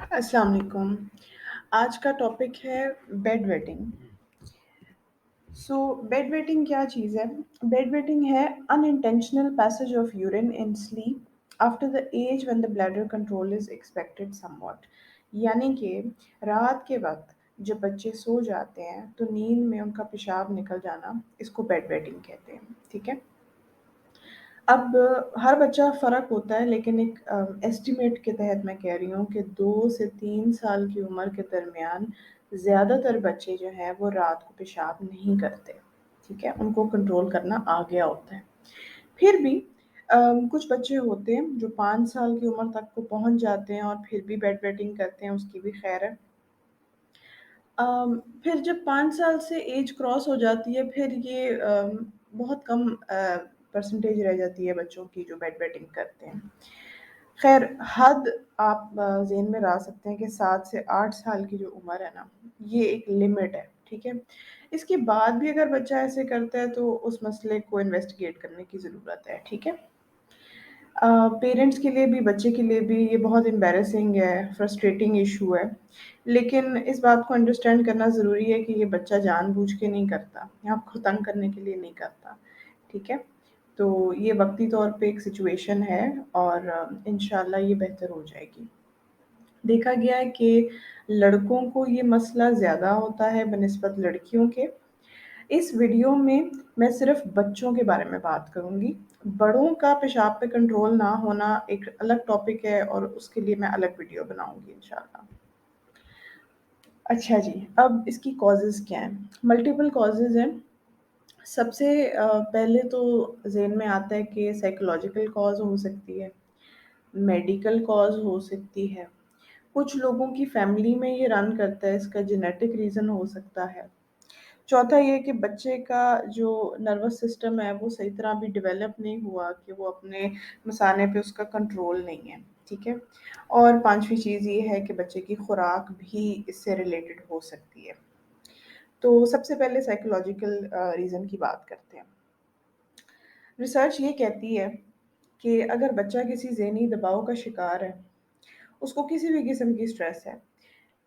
अस्सलाम वालेकुम। आज का टॉपिक है बेड वेटिंग। सो बेड वेटिंग क्या चीज़ है? बेड वेटिंग है unintentional passage of urine in sleep after the age when the bladder control is expected somewhat. यानी कि रात के वक्त जब बच्चे सो जाते हैं तो नींद में उनका पेशाब निकल जाना, इसको बेड वेटिंग कहते हैं। ठीक है। अब हर बच्चा फ़र्क होता है, लेकिन एक एस्टिमेट के तहत मैं कह रही हूँ कि 2 से 3 साल की उम्र के दरमियान ज़्यादातर बच्चे जो हैं वो रात को पेशाब नहीं करते। ठीक है, उनको कंट्रोल करना आ गया होता है। फिर भी कुछ बच्चे होते हैं जो 5 साल की उम्र तक को पहुँच जाते हैं और फिर भी बेड वेटिंग करते हैं, उसकी भी खैर है। फिर जब 5 साल से एज क्रॉस हो जाती है, फिर ये बहुत कम परसेंटेज रह जाती है बच्चों की जो बेड वेटिंग करते हैं। खैर, हद आप ज़हन में ला सकते हैं कि 7 से 8 साल की जो उम्र है ना, ये एक लिमिट है, ठीक है? इसके बाद भी अगर बच्चा ऐसे करता है तो उस मसले को इन्वेस्टिगेट करने की ज़रूरत है, ठीक है? पेरेंट्स के लिए भी, बच्चे के लिए भी ये बहुत एम्बैरेसिंग है, फ्रस्ट्रेटिंग इशू है। लेकिन इस बात को अंडरस्टैंड करना ज़रूरी है कि ये बच्चा जानबूझ के नहीं करता या आपको तंग करने के लिए नहीं करता, ठीक है? तो ये वक़्ती तौर पे एक सिचुएशन है और इंशाल्लाह ये बेहतर हो जाएगी। देखा गया है कि लड़कों को ये मसला ज़्यादा होता है बनिस्बत लड़कियों के। इस वीडियो में मैं सिर्फ बच्चों के बारे में बात करूँगी। बड़ों का पेशाब पे कंट्रोल ना होना एक अलग टॉपिक है और उसके लिए मैं अलग वीडियो बनाऊँगी इंशाल्लाह। अच्छा जी, अब इसकी कॉज़ेज़ क्या हैं? मल्टीपल कॉज़ेज़ हैं। सबसे पहले तो ज़हन में आता है कि साइकोलॉजिकल कॉज़ हो सकती है, मेडिकल कॉज़ हो सकती है। कुछ लोगों की फैमिली में ये रन करता है, इसका जेनेटिक रीज़न हो सकता है। चौथा ये कि बच्चे का जो नर्वस सिस्टम है वो सही तरह अभी डेवलप नहीं हुआ कि वो अपने मसाने पे उसका कंट्रोल नहीं है, ठीक है? और पाँचवीं चीज़ ये है कि बच्चे की खुराक भी इससे रिलेटेड हो सकती है। तो सबसे पहले साइकोलॉजिकल रीज़न की बात करते हैं। रिसर्च ये कहती है कि अगर बच्चा किसी ज़हनी दबाव का शिकार है, उसको किसी भी किस्म की स्ट्रेस है,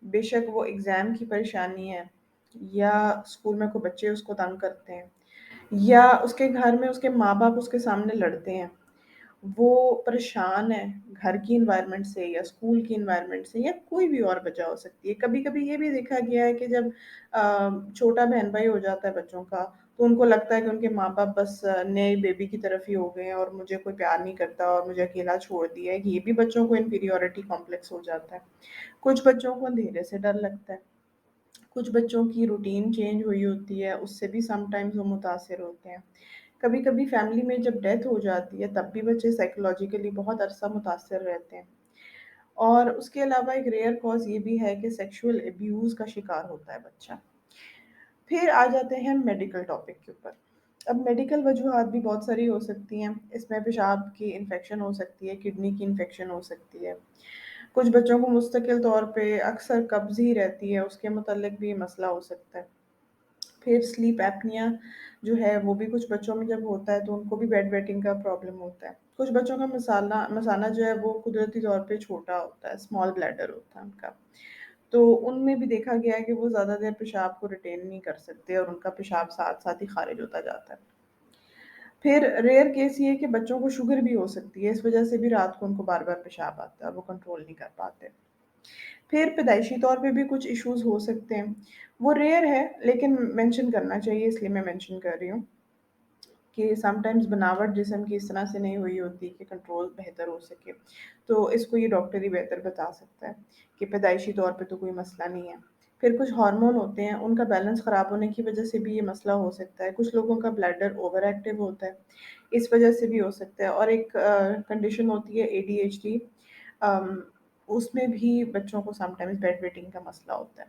बेशक वो एग्ज़ाम की परेशानी है या स्कूल में कोई बच्चे उसको तंग करते हैं या उसके घर में उसके माँ-बाप उसके सामने लड़ते हैं, वो परेशान है घर की एनवायरनमेंट से या स्कूल की एनवायरनमेंट से या कोई भी और वजह हो सकती है। कभी-कभी ये भी देखा गया है कि जब छोटा बहन-भाई हो जाता है बच्चों का, तो उनको लगता है कि उनके माँ-बाप बस नए बेबी की तरफ ही हो गए हैं और मुझे कोई प्यार नहीं करता और मुझे अकेला छोड़ दिया है। ये भी बच्चों को इन्फीरियॉरिटी कॉम्प्लेक्स हो जाता है। कुछ बच्चों को अंधेरे से डर लगता है। कुछ बच्चों की रूटीन चेंज हुई होती है, उससे भी समटाइम्स वो मुतासिर होते हैं। कभी-कभी फैमिली में जब डेथ हो जाती है, तब भी बच्चे साइकोलॉजिकली बहुत अरसा मुतासिर रहते हैं। और उसके अलावा एक रेयर कॉज़ ये भी है कि सेक्सुअल अब्यूज़ का शिकार होता है बच्चा। फिर आ जाते हैं मेडिकल टॉपिक के ऊपर। अब मेडिकल वजूहात भी बहुत सारी हो सकती हैं। इसमें पेशाब की इन्फेक्शन हो सकती है, किडनी की इन्फेक्शन हो सकती है। कुछ बच्चों को मुस्तकिल तौर पे अक्सर कब्ज़ ही रहती है, उसके मुतल्लिक भी मसला हो सकता है। फिर स्लीप एपनिया जो है वो भी कुछ बच्चों में जब होता है तो उनको भी बेड वेटिंग का प्रॉब्लम होता है। कुछ बच्चों का मसाना जो है वो कुदरती तौर पे छोटा होता है, स्मॉल ब्लैडर होता है उनका। तो उनमें भी देखा गया है कि वो ज़्यादा देर पेशाब को रिटेन नहीं कर सकते और उनका पेशाब साथ-साथ ही ख़ारिज होता जाता है। फिर रेयर केस ये है कि बच्चों को शुगर भी हो सकती है, इस वज़ह से भी रात को उनको बार-बार पेशाब आता है और वो कंट्रोल नहीं कर पाते। फिर पैदाइशी तौर पे भी कुछ इश्यूज़ हो सकते हैं। वो रेयर है लेकिन मेंशन करना चाहिए, इसलिए मैं मेंशन कर रही हूँ कि समटाइम्स बनावट जिस्म की इस तरह से नहीं हुई होती कि कंट्रोल बेहतर हो सके। तो इसको ये डॉक्टर ही बेहतर बता सकता है कि पैदाइशी तौर पे तो कोई मसला नहीं है। फिर कुछ हार्मोन होते हैं, उनका बैलेंस ख़राब होने की वज़ह से भी ये मसला हो सकता है। कुछ लोगों का ब्लैडर ओवर एक्टिव होता है, इस वज़ह से भी हो सकता है। और एक कंडीशन होती है एडीएचडी, अम, उसमें भी बच्चों को समटाइम्स बेड वेटिंग का मसला होता है।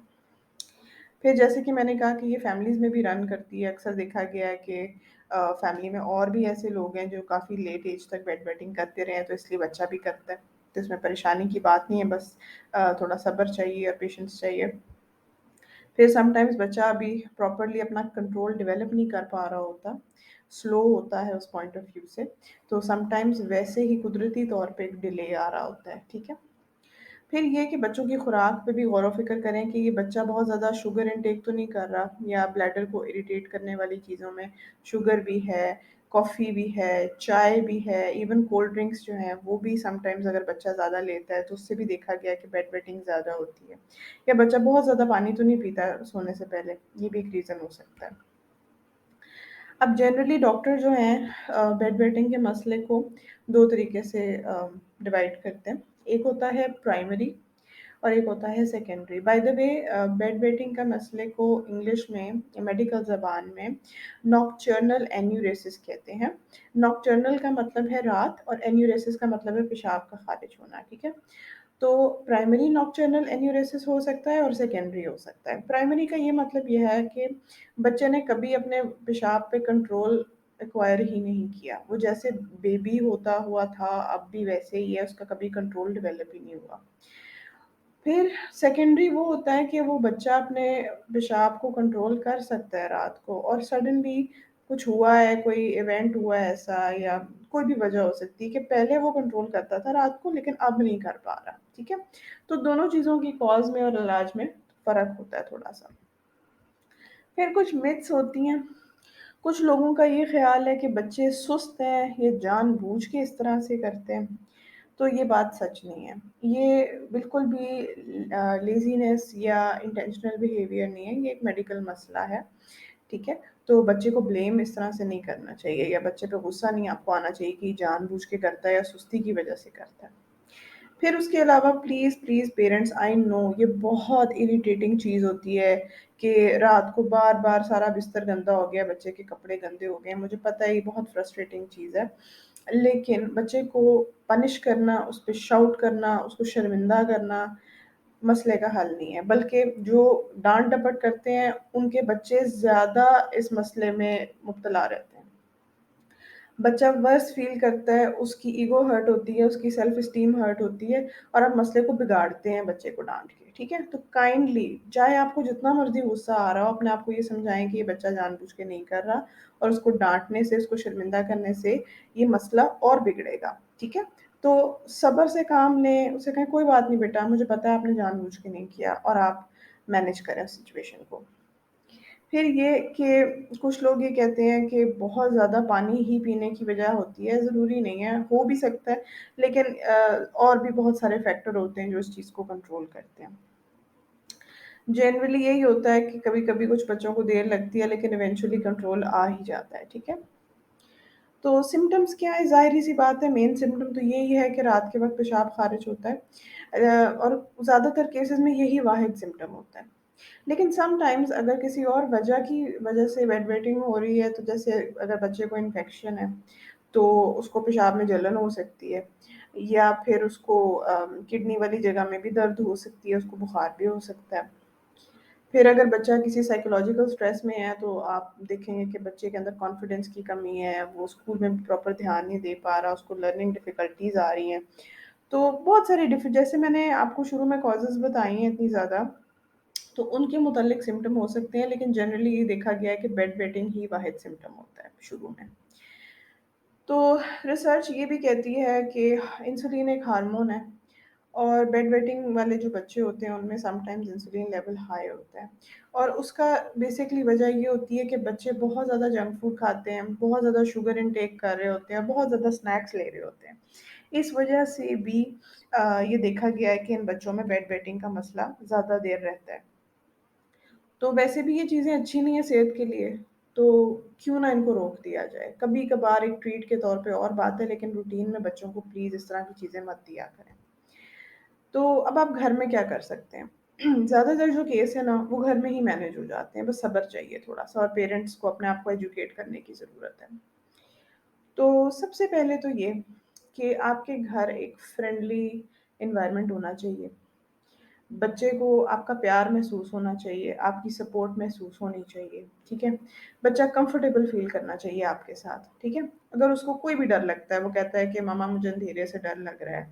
फिर जैसे कि मैंने कहा कि ये फैमिलीज़ में भी रन करती है, अक्सर देखा गया है कि फैमिली में और भी ऐसे लोग हैं जो काफ़ी लेट एज तक बेड वेटिंग करते रहे हैं, तो इसलिए बच्चा भी करता है। तो इसमें परेशानी की बात नहीं है, बस थोड़ा सब्र चाहिए और पेशेंस चाहिए। फिर समटाइम्स बच्चा अभी प्रॉपर्ली अपना कंट्रोल डेवलप नहीं कर पा रहा होता, स्लो होता है उस पॉइंट ऑफ व्यू से, तो समटाइम्स वैसे ही कुदरती तौर पे एक डिले आ रहा होता है, ठीक है? پھر یہ کہ بچوں کی خوراک پہ بھی غور و فکر کریں کہ یہ بچہ بہت زیادہ شوگر انٹیک تو نہیں کر رہا، یا بلیڈر کو اریٹیٹ کرنے والی چیزوں میں شوگر بھی ہے، کافی بھی ہے، چائے بھی ہے، ایون کولڈ ڈرنکس جو ہیں وہ بھی سم ٹائمز اگر بچہ زیادہ لیتا ہے تو اس سے بھی دیکھا گیا ہے کہ بیڈ ویٹنگ زیادہ ہوتی ہے، یا بچہ بہت زیادہ پانی تو نہیں پیتا سونے سے پہلے، یہ بھی ایک ریزن ہو سکتا ہے۔ اب جنرلی ڈاکٹر جو ہیں بیڈ ویٹنگ کے مسئلے کو دو طریقے سے ڈیوائڈ کرتے ہیں، ایک ہوتا ہے پرائمری اور ایک ہوتا ہے secondary. By the way bed waiting کا مسئلے کو انگلش میں میڈیکل زبان میں ناکچرنل اینیوریسس کہتے ہیں۔ ناکچرنل کا مطلب ہے رات، اور اینیوریسس کا مطلب ہے پیشاب کا خارج ہونا، ٹھیک ہے؟ تو پرائمری ناکچرنل اینیوریسس ہو سکتا ہے اور سیکنڈری ہو سکتا ہے۔ پرائمری کا یہ مطلب یہ ہے کہ بچے نے کبھی اپنے پیشاب پہ کنٹرول ایکوائر ہی نہیں کیا، وہ جیسے بیبی ہوتا ہوا تھا اب بھی ویسے ہی ہے، اس کا کبھی کنٹرول ڈیولپ ہی نہیں ہوا۔ پھر سیکنڈری وہ ہوتا ہے کہ وہ بچہ اپنے پیشاب کو کنٹرول کر سکتا ہے رات کو، اور سڈنلی کچھ ہوا ہے، کوئی ایونٹ ہوا ہے ایسا، یا کوئی بھی وجہ ہو سکتی ہے کہ پہلے وہ کنٹرول کرتا تھا رات کو لیکن اب نہیں کر پا رہا، ٹھیک ہے؟ تو دونوں چیزوں کی کاز میں اور علاج میں فرق ہوتا ہے تھوڑا سا۔ پھر کچھ متس ہوتی ہیں، کچھ لوگوں کا یہ خیال ہے کہ بچے سست ہیں، یہ جان بوجھ کے اس طرح سے کرتے ہیں، تو یہ بات سچ نہیں ہے۔ یہ بالکل بھی لیزینس یا انٹینشنل بیہیویئر نہیں ہے، یہ ایک میڈیکل مسئلہ ہے، ٹھیک ہے؟ تو بچے کو بلیم اس طرح سے نہیں کرنا چاہیے، یا بچے پہ غصہ نہیں آپ کو آنا چاہیے کہ جان بوجھ کے کرتا ہے یا سستی کی وجہ سے کرتا ہے۔ پھر اس کے علاوہ پلیز پلیز پیرنٹس، آئی نو یہ بہت اریٹیٹنگ چیز ہوتی ہے کہ رات کو بار بار سارا بستر گندا ہو گیا، بچے کے کپڑے گندے ہو گئے، مجھے پتہ ہے یہ بہت فرسٹریٹنگ چیز ہے، لیکن بچے کو پنش کرنا، اس پہ شاؤٹ کرنا، اس کو شرمندہ کرنا مسئلے کا حل نہیں ہے، بلکہ جو ڈانٹ ڈپٹ کرتے ہیں ان کے بچے زیادہ اس مسئلے میں مبتلا رہتے ہیں۔ بچہ ورس فیل کرتا ہے، اس کی ایگو ہرٹ ہوتی ہے، اس کی سیلف اسٹیم ہرٹ ہوتی ہے، اور آپ مسئلے کو بگاڑتے ہیں بچے کو ڈانٹ کے، ٹھیک ہے؟ تو کائنڈلی چاہے آپ کو جتنا مرضی غصہ آ رہا ہو، اپنے آپ کو یہ سمجھائیں کہ یہ بچہ جان بوجھ کے نہیں کر رہا، اور اس کو ڈانٹنے سے، اس کو شرمندہ کرنے سے یہ مسئلہ اور بگڑے گا، ٹھیک ہے؟ تو صبر سے کام لیں، اسے کہیں کوئی بات نہیں بیٹا، مجھے پتا ہے آپ نے جان بوجھ کے نہیں کیا، اور آپ مینیج کریں سچویشن کو۔ پھر یہ کہ کچھ لوگ یہ کہتے ہیں کہ بہت زیادہ پانی ہی پینے کی وجہ ہوتی ہے، ضروری نہیں ہے، ہو بھی سکتا ہے، لیکن اور بھی بہت سارے فیکٹر ہوتے ہیں جو اس چیز کو کنٹرول کرتے ہیں۔ جنرلی یہی ہوتا ہے کہ کبھی کبھی کچھ بچوں کو دیر لگتی ہے لیکن ایونچولی کنٹرول آ ہی جاتا ہے، ٹھیک ہے؟ تو سمٹمز کیا ہے؟ ظاہری سی بات ہے، مین سمٹم تو یہی ہے کہ رات کے وقت پیشاب خارج ہوتا ہے، اور زیادہ تر کیسز میں یہی واحد سمٹم ہوتا ہے۔ لیکن سم ٹائمز اگر کسی اور وجہ کی وجہ سے بیڈ ویٹنگ ہو رہی ہے، تو جیسے اگر بچے کو انفیکشن ہے تو اس کو پیشاب میں جلن ہو سکتی ہے، یا پھر اس کو کڈنی والی جگہ میں بھی درد ہو سکتی ہے، اس کو بخار بھی ہو سکتا ہے۔ پھر اگر بچہ کسی سائیکولوجیکل سٹریس میں ہے تو آپ دیکھیں گے کہ بچے کے اندر کانفیڈنس کی کمی ہے، وہ اسکول میں پراپر دھیان نہیں دے پا رہا، اس کو لرننگ ڈیفیکلٹیز آ رہی ہیں۔ تو بہت ساری جیسے میں نے آپ کو شروع میں کازز بتائی ہیں اتنی زیادہ، تو ان کے متعلق سمٹم ہو سکتے ہیں، لیکن جنرلی یہ دیکھا گیا ہے کہ بیڈ ویٹنگ ہی واحد سمٹم ہوتا ہے شروع میں۔ تو ریسرچ یہ بھی کہتی ہے کہ انسولین ایک ہارمون ہے، اور بیڈ ویٹنگ والے جو بچے ہوتے ہیں ان میں some times insulin level high ہوتا ہے، اور اس کا بیسکلی وجہ یہ ہوتی ہے کہ بچے بہت زیادہ جنک فوڈ کھاتے ہیں، بہت زیادہ شوگر انٹیک کر رہے ہوتے ہیں، بہت زیادہ اسنیکس لے رہے ہوتے ہیں، اس وجہ سے بھی یہ دیکھا گیا ہے کہ ان بچوں میں بیڈ ویٹنگ کا مسئلہ زیادہ دیر رہتا ہے۔ تو ویسے بھی یہ چیزیں اچھی نہیں ہیں صحت کے لیے، تو کیوں نہ ان کو روک دیا جائے، کبھی کبھار ایک ٹریٹ کے طور پہ اور بات ہے، لیکن روٹین میں بچوں کو پلیز اس طرح کی چیزیں مت دیا کریں۔ تو اب آپ گھر میں کیا کر سکتے ہیں؟ زیادہ تر جو کیس ہے نا وہ گھر میں ہی مینیج ہو جاتے ہیں، بس صبر چاہیے تھوڑا سا، اور پیرنٹس کو اپنے آپ کو ایجوکیٹ کرنے کی ضرورت ہے۔ تو سب سے پہلے تو یہ کہ آپ کے گھر ایک فرینڈلی انوائرمنٹ ہونا چاہیے، بچے کو آپ کا پیار محسوس ہونا چاہیے، آپ کی سپورٹ محسوس ہونی چاہیے، ٹھیک ہے؟ بچہ کمفرٹیبل فیل کرنا چاہیے آپ کے ساتھ، ٹھیک ہے؟ اگر اس کو کوئی بھی ڈر لگتا ہے، وہ کہتا ہے کہ ماما مجھے اندھیرے سے ڈر لگ رہا ہے،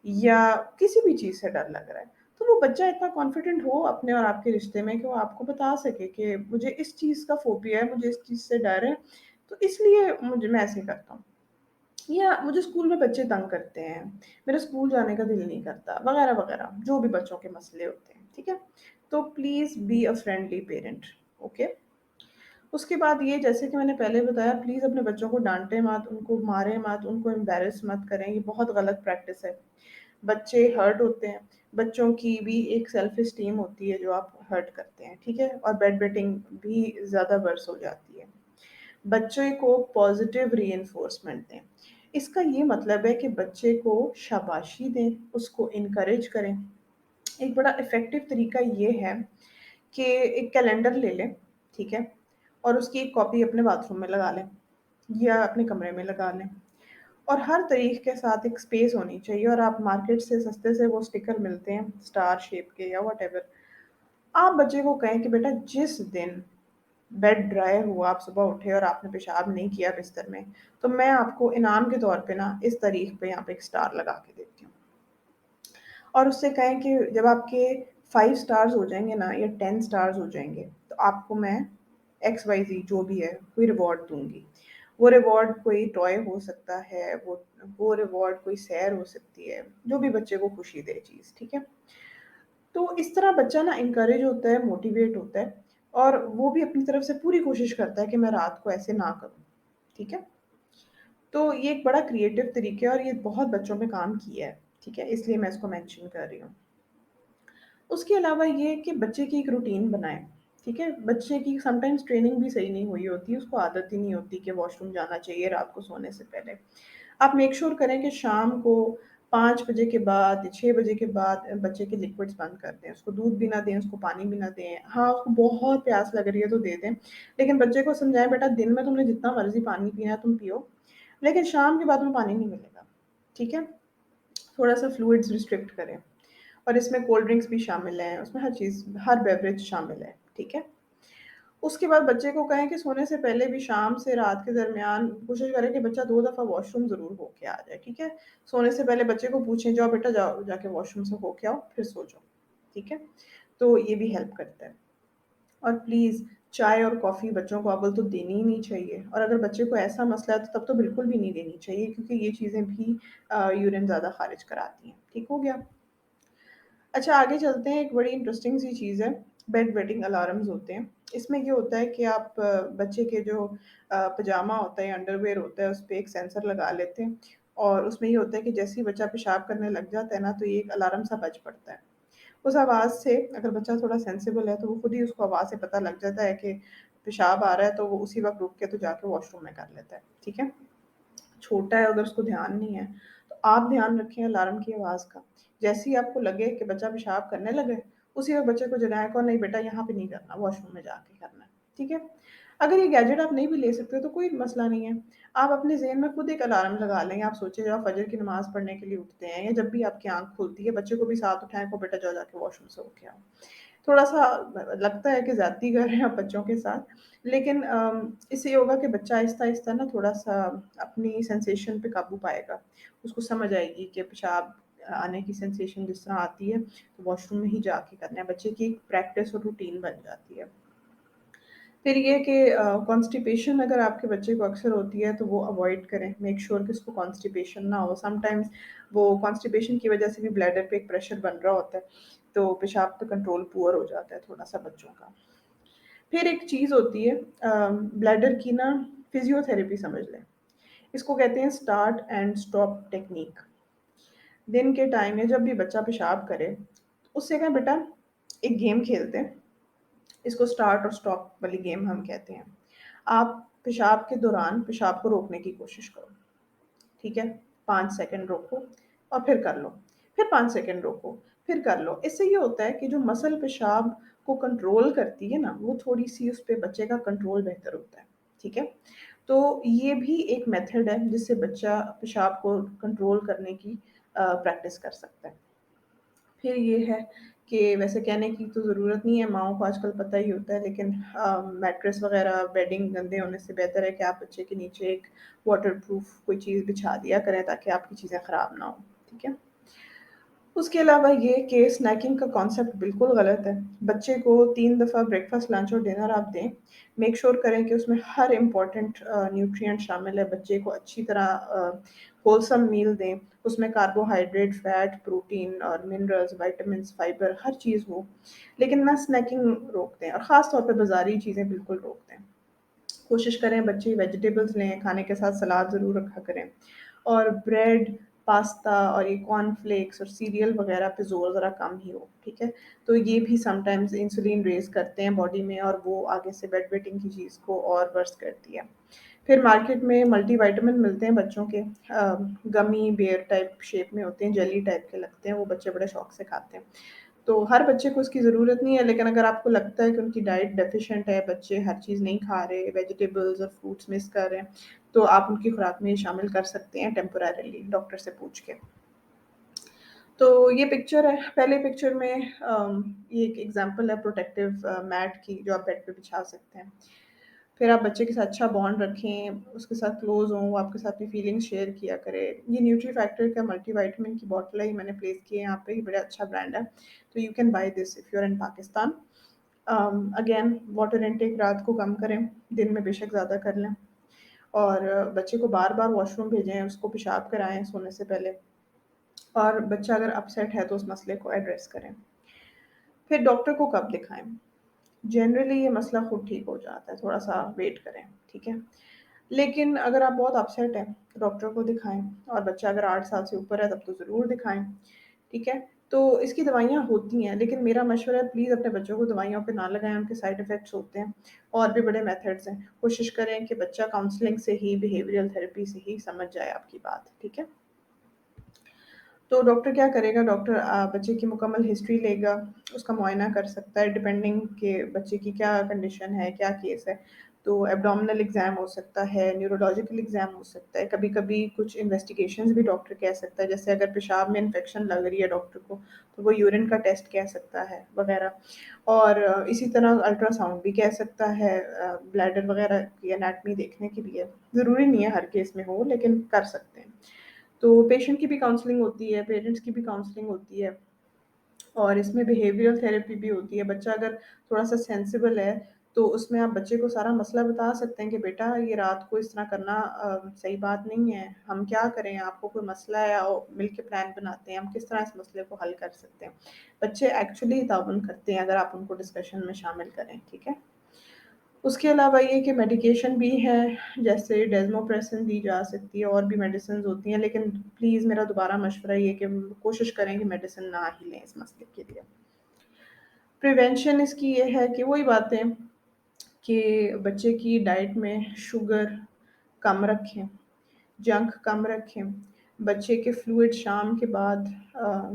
یا کسی بھی چیز سے ڈر لگ رہا ہے، تو وہ بچہ اتنا کانفیڈنٹ ہو اپنے اور آپ کے رشتے میں کہ وہ آپ کو بتا سکے کہ مجھے اس چیز کا فوبیا ہے، مجھے اس چیز سے ڈر ہے، تو اس لیے میں ایسے کرتا ہوں۔ या मुझे स्कूल में बच्चे तंग करते हैं, मेरा स्कूल जाने का दिल नहीं करता, वगैरह वगैरह, जो भी बच्चों के मसले होते हैं, ठीक है? तो please be a friendly parent, okay? उसके बाद ये, जैसे कि मैंने पहले बताया, प्लीज़ अपने बच्चों को डांटे मत, उनको मारे मत, उनको एम्बेरस मत करें, ये बहुत गलत प्रैक्टिस है। बच्चे हर्ट होते हैं, बच्चों की भी एक सेल्फ इस्टीम होती है जो आप हर्ट करते हैं, ठीक है? और बेड वेटिंग भी ज़्यादा वर्स हो जाती है। बच्चे को पॉजिटिव रीइंफोर्समेंट दें। इसका ये मतलब है कि बच्चे को शाबाशी दें, उसको इनकरेज करें। एक बड़ा इफ़ेक्टिव तरीका ये है कि एक कैलेंडर ले लें, ठीक है? और उसकी एक कॉपी अपने बाथरूम में लगा लें या अपने कमरे में लगा लें। और हर तारीख के साथ एक स्पेस होनी चाहिए, और आप मार्केट से सस्ते से वो स्टिकर मिलते हैं स्टार शेप के या व्हाटएवर। आप बच्चे को कहें कि बेटा, जिस दिन बेड ड्राई हुआ, आप सुबह उठे और आपने पेशाब नहीं किया बिस्तर में, तो मैं आपको इनाम के तौर पे ना इस तारीख पे यहाँ पे एक स्टार लगा के देती हूँ। और उससे कहें कि जब आपके 5 स्टार्स हो जाएँगे ना, या 10 स्टार्स हो जाएँगे, तो आपको मैं एक्स वाई ज़ेड जो भी है कोई रिवॉर्ड दूँगी। वो रिवॉर्ड कोई टॉय हो सकता है, वो रिवॉर्ड कोई सैर हो सकती है, जो भी बच्चे को खुशी दे चीज़, ठीक है? तो इस तरह बच्चा ना एनकरेज होता है, मोटिवेट होता है, और वो भी अपनी तरफ से पूरी कोशिश करता है कि मैं रात को ऐसे ना करूँ, ठीक है? तो ये एक बड़ा क्रिएटिव तरीका है और ये बहुत बच्चों में काम किया है, ठीक है? इसलिए मैं इसको मेंशन कर रही हूँ। उसके अलावा ये कि बच्चे की एक रूटीन बनाएँ, ठीक है? बच्चे की समटाइम्स ट्रेनिंग भी सही नहीं हुई होती, उसको आदत ही नहीं होती कि वॉशरूम जाना चाहिए रात को सोने से पहले। आप मेक श्योर करें कि शाम को 5 बजे के बाद, 6 बजे के बाद बच्चे के लिक्विड्स बंद कर दें। उसको दूध भी ना दें, उसको पानी भी ना दें। हाँ, उसको बहुत प्यास लग रही है तो दे दें, लेकिन बच्चे को समझाएँ, बेटा दिन में तुमने जितना मर्ज़ी पानी पीना है तुम पियो, लेकिन शाम के बाद में पानी नहीं मिलेगा, ठीक है? थोड़ा-सा फ्लूइड्स रिस्ट्रिक्ट करें, और इसमें कोल्ड ड्रिंक्स भी शामिल हैं, उसमें हर चीज़, हर बेवरेज शामिल है, ठीक है? उसके बाद बच्चे को कहें कि सोने से पहले भी शाम से रात के दरमियान कोशिश करें कि बच्चा 2 दफ़ा वॉशरूम ज़रूर हो के आ जाए, ठीक है? सोने से पहले बच्चे को पूछें, जाओ बेटा जाओ, जाके वॉशरूम से हो के आओ, फिर सो जाओ, ठीक है? तो ये भी हेल्प करता है। और प्लीज़ चाय और कॉफ़ी बच्चों को अव्वल तो देनी ही नहीं चाहिए, और अगर बच्चे को ऐसा मसला है तो तब तो बिल्कुल भी नहीं देनी चाहिए, क्योंकि ये चीज़ें भी यूरिन ज़्यादा ख़ारिज कराती हैं। ठीक हो गया? अच्छा, आगे चलते हैं। एक बड़ी इंटरेस्टिंग सी चीज़ है, बेड वेटिंग अलार्म्स होते हैं। इसमें ये होता है कि आप बच्चे के जो पजामा होता है, अंडरवियर होता है, उस पे एक सेंसर लगा लेते हैं, और उसमें ये होता है कि जैसे ही बच्चा पेशाब करने लग जाता है ना, तो ये एक अलार्म सा बज पड़ता है। उस आवाज़ से अगर बच्चा थोड़ा सेंसिबल है, तो वो खुद ही उसको आवाज़ से पता लग जाता है कि पेशाब आ रहा है, तो वो उसी वक़्त रुक के तो जाके वॉशरूम में कर लेता है, ठीक है? छोटा है, अगर उसको ध्यान नहीं है, तो आप ध्यान रखें अलार्म की आवाज़ का। जैसे ही आपको लगे कि बच्चा पेशाब करने लगे, उसी वक़्त बच्चे को जगाएँ, कहो नहीं बेटा यहाँ पे नहीं करना, वॉशरूम में जाके करना है, ठीक है? अगर ये गैजेट आप नहीं भी ले सकते तो कोई मसला नहीं है। आप अपने ज़हन में खुद एक अलार्म लगा लें, आप सोचिए जब आप फजर की नमाज़ पढ़ने के लिए उठते हैं, या जब भी आपकी आँख खुलती है, बच्चे को भी साथ उठाएँ, कहो बेटा जाओ जाके वॉशरूम से होके आओ। थोड़ा-सा लगता है कि ज़्यादती कर रहे हैं आप बच्चों के साथ, लेकिन इससे ये होगा कि बच्चा आहिस्ता-आहिस्ता ना थोड़ा-सा अपनी सेंसेशन पे काबू पाएगा। उसको समझ आएगी कि पेशाब आने की सेंसेशन जिस तरह आती है, तो वॉशरूम में ही जाके करना है। बच्चे की एक प्रैक्टिस और रूटीन बन जाती है। फिर ये कि कॉन्स्टिपेशन अगर आपके बच्चे को अक्सर होती है, तो वो अवॉइड करें। मेक श्योर कि उसको कॉन्स्टिपेशन ना हो। समटाइम्स वो कॉन्स्टिपेशन की वजह से भी ब्लैडर पे एक प्रेशर बन रहा होता है, तो पेशाब का कंट्रोल पुअर हो जाता है थोड़ा-सा बच्चों का। फिर एक चीज़ होती है ब्लैडर की ना, फिज़ियोथेरेपी समझ लें। इसको कहते हैं स्टार्ट एंड स्टॉप टेक्नीक। दिन के टाइम में जब भी बच्चा पेशाब करे, उससे कहें बेटा एक गेम खेलते हैं। इसको स्टार्ट और स्टॉप वाली गेम हम कहते हैं। आप पेशाब के दौरान पेशाब को रोकने की कोशिश करो, ठीक है? 5 सेकंड रोको और फिर कर लो। फिर 5 सेकंड रोको, फिर कर लो। इससे ये होता है कि जो मसल पेशाब को कंट्रोल करती है ना, वो थोड़ी-सी उस पे बच्चे का कंट्रोल बेहतर होता है, ठीक है? तो ये भी एक मेथड है जिससे बच्चा पेशाब को कंट्रोल करने की प्रैक्टिस कर सकता है। फिर ये है कि वैसे कहने की तो ज़रूरत नहीं है, माँओं को आजकल पता ही होता है, लेकिन मैट्रेस वग़ैरह बेडिंग गंदे होने से बेहतर है कि आप बच्चे के नीचे एक वाटर प्रूफ कोई चीज़ बिछा दिया करें ताकि आपकी चीज़ें ख़राब ना हों, ठीक है? اس کے علاوہ یہ کہ اسنیکنگ کا کانسیپٹ بالکل غلط ہے. بچے کو 3 دفعہ بریکفاسٹ لنچ اور ڈنر آپ دیں. میک شور کریں کہ اس میں ہر امپورٹنٹ نیوٹرینٹ شامل ہے. بچے کو اچھی طرح ہولسم میل دیں. اس میں کاربوہائیڈریٹ فیٹ پروٹین اور منرلز وائٹامنس فائبر ہر چیز ہو. لیکن نہ اسنیکنگ روک دیں اور خاص طور پہ بازاری چیزیں بالکل روک دیں. کوشش کریں بچے ویجیٹیبلز لیں. کھانے کے ساتھ سلاد ضرور رکھا کریں. اور بریڈ پاستا اور یہ کارن فلیکس اور سیریل وغیرہ پہ زور ذرا کم ہی ہو. ٹھیک ہے. تو یہ بھی سم ٹائمز انسولین ریز کرتے ہیں باڈی میں اور وہ آگے سے بیڈ ویٹنگ کی چیز کو اور ورس کرتی ہے. پھر مارکیٹ میں ملٹی وائٹامن ملتے ہیں بچوں کے. گمی بیئر ٹائپ شیپ میں ہوتے ہیں, جیلی ٹائپ کے لگتے ہیں. وہ بچے بڑے شوق سے کھاتے ہیں. تو ہر بچے کو اس کی ضرورت نہیں ہے, لیکن اگر آپ کو لگتا ہے کہ ان کی ڈائٹ ڈیفیشینٹ ہے, بچے ہر چیز نہیں کھا رہے, ویجیٹیبلز اور فروٹس مس کر رہے ہیں, تو آپ ان کی خوراک میں یہ شامل کر سکتے ہیں ٹیمپوریریلی ڈاکٹر سے پوچھ کے. تو یہ پکچر ہے. پہلے پکچر میں یہ ایک ایگزامپل ہے پروٹیکٹیو میٹ کی جو آپ بیڈ پہ بچھا سکتے ہیں. پھر آپ بچے کے ساتھ اچھا بانڈ رکھیں, اس کے ساتھ کلوز ہوں, وہ آپ کے ساتھ اپنی فیلنگس شیئر کیا کرے. یہ نیوٹری فیکٹر کا ملٹی وائٹامن کی بوٹل ہے, یہ میں نے پلیس کی ہے یہاں پہ. یہ بڑا اچھا برانڈ ہے, تو you can by this if you are in Pakistan. Again water intake رات کو کم کریں, دن میں بے شک زیادہ کر لیں. اور بچے کو بار بار واش روم بھیجیں, اس کو پیشاب کرائیں سونے سے پہلے. اور بچہ اگر اپسیٹ ہے تو اس مسئلے کو ایڈریس کریں. پھر ڈاکٹر کو کب دکھائیں؟ جنرلی یہ مسئلہ خود ٹھیک ہو جاتا ہے, تھوڑا سا ویٹ کریں. ٹھیک ہے. لیکن اگر آپ بہت اپسیٹ ہیں ڈاکٹر کو دکھائیں. اور بچہ اگر 8 سال سے اوپر ہے تب تو ضرور دکھائیں. ٹھیک ہے. تو اس کی دوائیاں ہوتی ہیں, لیکن میرا مشورہ ہے پلیز اپنے بچوں کو دوائیوں پہ نہ لگائیں, ان کے سائڈ افیکٹس ہوتے ہیں. اور بھی بڑے میتھڈز ہیں. کوشش کریں کہ بچہ کاؤنسلنگ سے ہی, بیہیویئرل تھیراپی سے ہی سمجھ جائے آپ کی بات. ٹھیک ہے. تو ڈاکٹر کیا کرے گا؟ ڈاکٹر بچے کی مکمل ہسٹری لے گا, اس کا معائنہ کر سکتا ہے ڈپینڈنگ کہ بچے کی کیا کنڈیشن ہے, کیا کیس ہے. تو ایبڈومنل ایگزام ہو سکتا ہے, نیورولوجیکل ایگزام ہو سکتا ہے, کبھی کبھی کچھ انویسٹیگیشنز بھی ڈاکٹر کہہ سکتا ہے. جیسے اگر پیشاب میں انفیکشن لگ رہی ہے ڈاکٹر کو, تو وہ یورین کا ٹیسٹ کہہ سکتا ہے وغیرہ. اور اسی طرح الٹرا ساؤنڈ بھی کہہ سکتا ہے, بلیڈر وغیرہ کی انیٹمی دیکھنے کے لیے. ضروری نہیں ہے ہر کیس میں ہو, لیکن کر سکتے ہیں. تو پیشنٹ کی بھی کاؤنسلنگ ہوتی ہے, پیرنٹس کی بھی کاؤنسلنگ ہوتی ہے. اور اس میں بیہیویئرل تھیراپی بھی ہوتی ہے. بچہ اگر تھوڑا سا سینسیبل ہے تو اس میں آپ بچے کو سارا مسئلہ بتا سکتے ہیں کہ بیٹا یہ رات کو اس طرح کرنا صحیح بات نہیں ہے, ہم کیا کریں, آپ کو کوئی مسئلہ ہے, آؤ مل کے پلان بناتے ہیں, ہم کس طرح اس مسئلے کو حل کر سکتے ہیں. بچے ایکچولی تعاون کرتے ہیں اگر آپ ان کو ڈسکشن میں شامل کریں. ٹھیک ہے. اس کے علاوہ یہ کہ میڈیکیشن بھی ہے, جیسے ڈیزموپریسن دی جا سکتی ہے, اور بھی میڈیسنز ہوتی ہیں. لیکن پلیز میرا دوبارہ مشورہ یہ کہ کوشش کریں کہ میڈیسن نہ ہی لیں اس مسئلے کے لیے. پریونشن اس کی یہ ہے کہ وہی باتیں کہ بچے کی ڈائٹ میں شوگر کم رکھیں, جنک کم رکھیں. بچے کے فلوئڈ شام کے بعد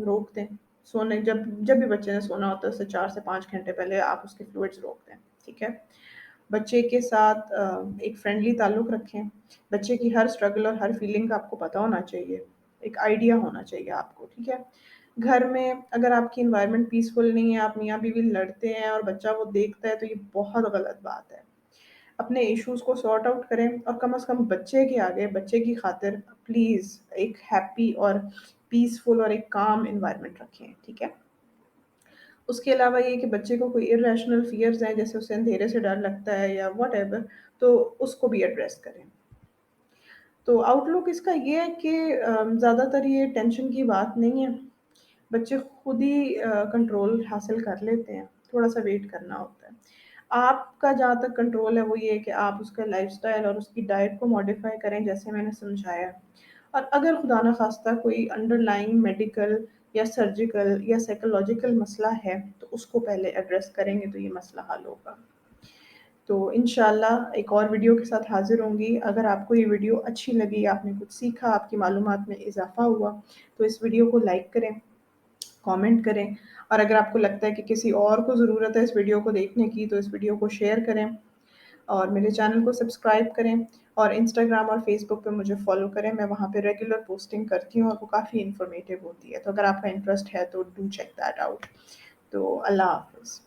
روک دیں. سونے جب بھی بچے نے سونا ہوتا ہے اس سے 4 سے 5 گھنٹے پہلے آپ اس کے فلوئڈز روک دیں. ٹھیک ہے. بچے کے ساتھ ایک فرینڈلی تعلق رکھیں. بچے کی ہر اسٹرگل اور ہر فیلنگ کا آپ کو پتہ ہونا چاہیے, ایک آئیڈیا ہونا چاہیے آپ کو. ٹھیک ہے. گھر میں اگر آپ کی انوائرمنٹ پیسفل نہیں ہے, آپ میاں بیوی لڑتے ہیں اور بچہ وہ دیکھتا ہے, تو یہ بہت غلط بات ہے. اپنے ایشوز کو سارٹ آؤٹ کریں, اور کم از کم بچے کے آگے, بچے کی خاطر پلیز ایک ہیپی اور پیسفل اور ایک کام انوائرمنٹ رکھیں. ٹھیک ہے. اس کے علاوہ یہ کہ بچے کو کوئی ارریشنل فیئرز ہیں, جیسے اسے اندھیرے سے ڈر لگتا ہے یا واٹ ایور, تو اس کو بھی ایڈریس کریں. تو آؤٹ لک اس کا یہ ہے کہ زیادہ تر یہ ٹینشن کی بات نہیں ہے. بچے خود ہی کنٹرول حاصل کر لیتے ہیں, تھوڑا سا ویٹ کرنا ہوتا ہے. آپ کا جہاں تک کنٹرول ہے وہ یہ ہے کہ آپ اس کا لائف سٹائل اور اس کی ڈائٹ کو ماڈیفائی کریں, جیسے میں نے سمجھایا. اور اگر خدا نخواستہ کوئی انڈر لائن میڈیکل یا سرجیکل یا سائیکولوجیکل مسئلہ ہے, تو اس کو پہلے ایڈریس کریں گے تو یہ مسئلہ حل ہوگا. تو انشاءاللہ ایک اور ویڈیو کے ساتھ حاضر ہوں گی. اگر آپ کو یہ ویڈیو اچھی لگی, آپ نے کچھ سیکھا, آپ کی معلومات میں اضافہ ہوا, تو اس ویڈیو کو لائک کریں, کامنٹ کریں. اور اگر آپ کو لگتا ہے کہ کسی اور کو ضرورت ہے اس ویڈیو کو دیکھنے کی, تو اس ویڈیو کو شیئر کریں. اور میرے چینل کو سبسکرائب کریں, اور انسٹاگرام اور فیس بک پہ مجھے فالو کریں. میں وہاں پہ ریگولر پوسٹنگ کرتی ہوں, اور وہ کافی انفارمیٹیو ہوتی ہے. تو اگر آپ کا انٹرسٹ ہے تو ڈو چیک دیٹ آؤٹ. تو اللہ حافظ.